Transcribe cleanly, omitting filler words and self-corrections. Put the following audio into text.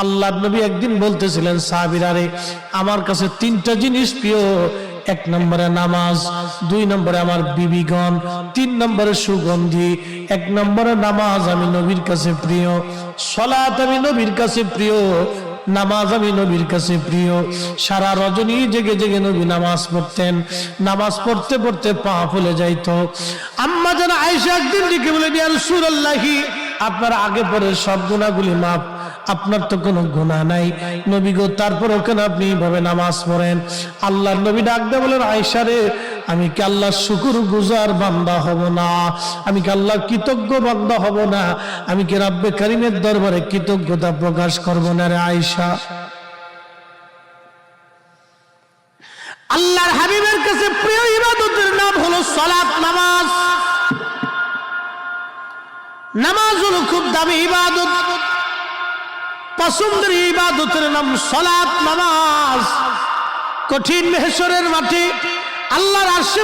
আল্লাহর নবী একদিন বলতেছিলেন সাহাবীরা, রে আমার কাছে তিনটা জিনিস প্রিয়, এক নম্বরে নামাজ, দুই নম্বরে আমার বিবিগণ, তিন নম্বরে সুগন্ধি। এক নম্বরে নামাজ আমি নবীর কাছে প্রিয়, সালাত আমি নবীর কাছে প্রিয়, নামাজ আমি নবীর কাছে প্রিয়। সারা রজনী জেগে জেগে নবী নামাজ পড়তেন, নামাজ পড়তে পড়তে পা ফুলে যাইতো। আম্মা জান আয়েশা একদিন ডেকে বলেন, ইয়া রাসূলুল্লাহি, আপনার আগে পরে সব গুনাহগুলি মাফ, আপনার তো কোনো গুনাহ নাই নবী গো, তারপরেও কেন আপনি এইভাবে নামাজ পড়েন? আল্লাহর নবী ডাক দিয়ে বলেন, আয়েশা রে, আমি কি আল্লাহর শুকরগুজার বান্দা হব না? আমি কি আল্লাহর কৃতজ্ঞ বান্দা হব না? আমি কি রব্বে কারীমের দরবারে কৃতজ্ঞতা প্রকাশ করব না রে আয়েশা? আল্লাহর হাবিবের কাছে প্রিয় ইবাদতের নাম হলো সালাত, নামাজ। নামাজ হলো খুব দামি ইবাদত, পছন্দের ইবাদতের নাম সালাত, নামাজ। কঠিন মেহশরের মাঠে আল্লাহর আরশে